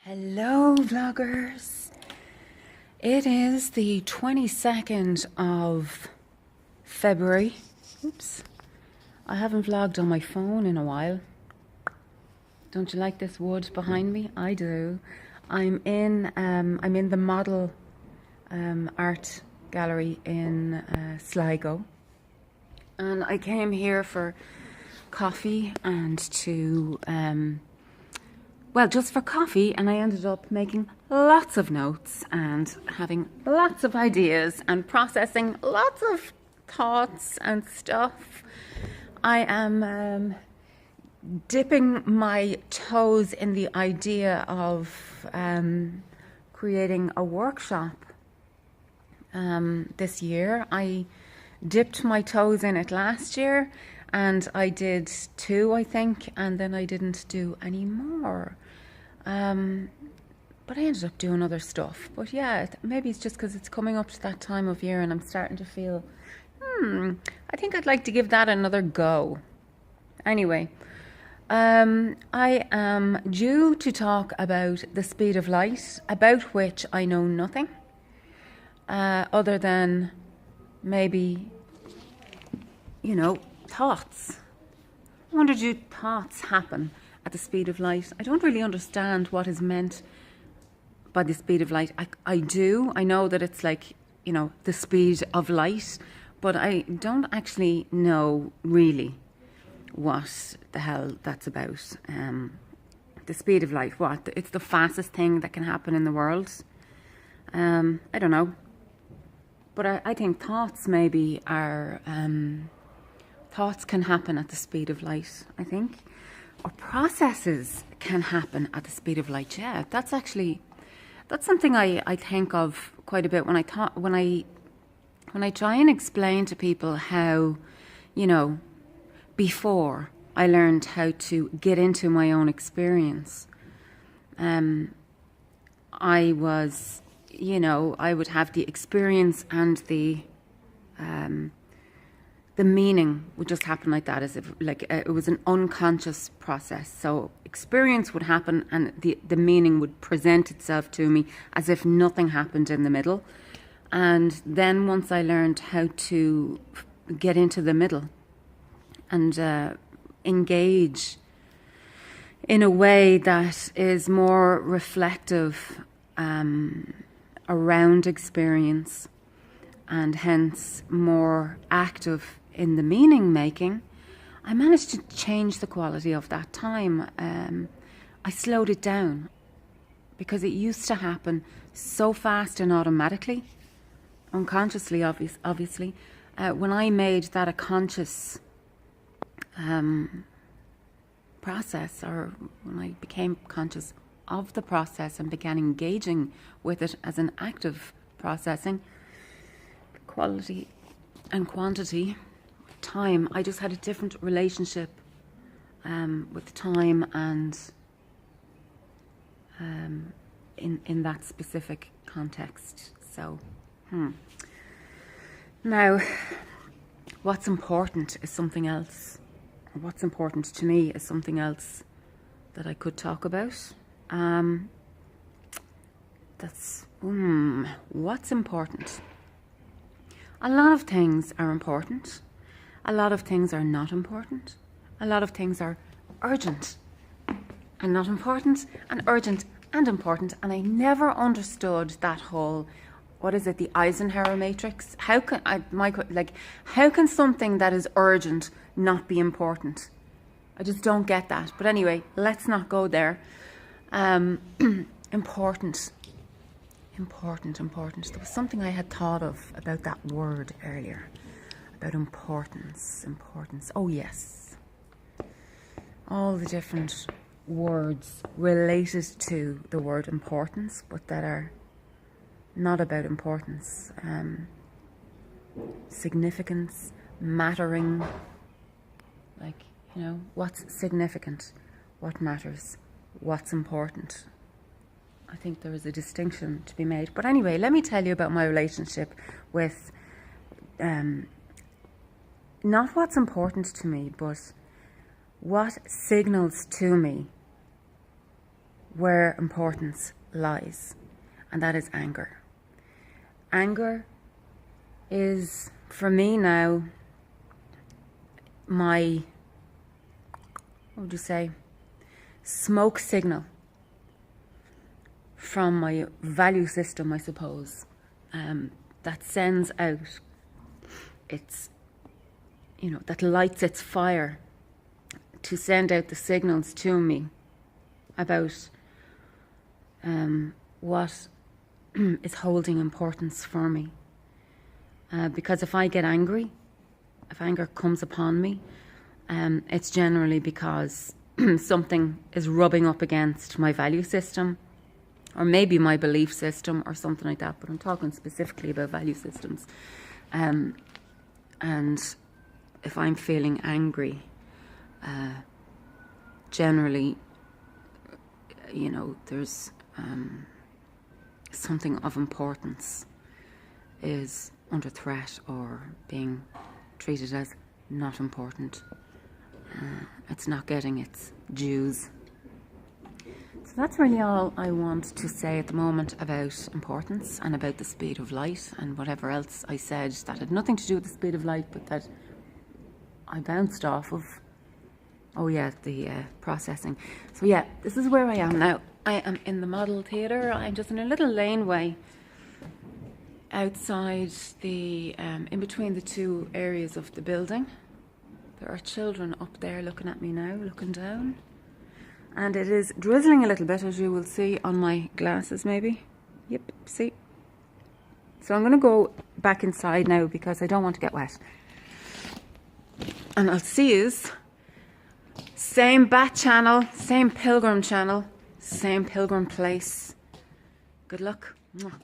Hello, vloggers. It is the 22nd of February. Oops. I haven't vlogged on my phone in a while. Don't you like this wood behind me? I do. I'm in the model art gallery in Sligo. And I came here for coffee and to just for coffee, and I ended up making lots of notes and having lots of ideas and processing lots of thoughts and stuff. I am dipping my toes in the idea of creating a workshop this year. I dipped my toes in it last year, and I did 2, I think, and then I didn't do any more. But I ended up doing other stuff. But yeah, maybe it's just because it's coming up to that time of year and I'm starting to feel, I think I'd like to give that another go. Anyway, I am due to talk about the speed of light, about which I know nothing, other than maybe, thoughts. I wonder, do thoughts happen at the speed of light? I don't really understand what is meant by the speed of light. I do. I know that it's like, the speed of light, but I don't actually know really what the hell that's about. The speed of light, what? It's the fastest thing that can happen in the world. I don't know. But I think thoughts maybe are... thoughts can happen at the speed of light, I think. Or processes can happen at the speed of light. Yeah, that's something I think of quite a bit when I try and explain to people how, before I learned how to get into my own experience. I was, I would have the experience and the meaning would just happen like that, as if it was an unconscious process. So experience would happen and the meaning would present itself to me as if nothing happened in the middle. And then once I learned how to get into the middle and engage in a way that is more reflective around experience, and hence more active in the meaning making, I managed to change the quality of that time. I slowed it down because it used to happen so fast and automatically, unconsciously, obviously. When I made that a conscious process, or when I became conscious of the process and began engaging with it as an active processing, quality and quantity, time, I just had a different relationship with time and in that specific context. So now what's important is something else. What's important to me is something else that I could talk about. That's what's important. A lot of things are important. A lot of things are not important. A lot of things are urgent and not important, and urgent and important. And I never understood that whole, what is it, the Eisenhower matrix? How can something that is urgent not be important? I just don't get that. But anyway, let's not go there. Important. There was something I had thought of about that word earlier, about importance. Oh yes, all the different words related to the word importance, but that are not about importance. Significance, mattering, what's significant, what matters, what's important. I think there is a distinction to be made. But anyway, let me tell you about my relationship with not what's important to me, but what signals to me where importance lies, and that is anger. Anger is, for me now, my, what would you say, smoke signal from my value system, I suppose, that sends out its, that lights its fire to send out the signals to me about what is holding importance for me. Because if I get angry, if anger comes upon me, it's generally because something is rubbing up against my value system, or maybe my belief system or something like that, but I'm talking specifically about value systems. And if I'm feeling angry, generally, there's something of importance is under threat or being treated as not important. It's not getting its dues. So that's really all I want to say at the moment about importance and about the speed of light and whatever else I said that had nothing to do with the speed of light, but that I bounced off of. Oh yeah, the processing. So yeah, this is where I am now. I am in the model theatre. I'm just in a little laneway outside the, in between the two areas of the building. There are children up there looking at me now, looking down. And it is drizzling a little bit, as you will see on my glasses maybe. Yep, see. So I'm going to go back inside now because I don't want to get wet. And I'll see yous. Same bat channel, same pilgrim channel, same pilgrim place. Good luck. Mwah.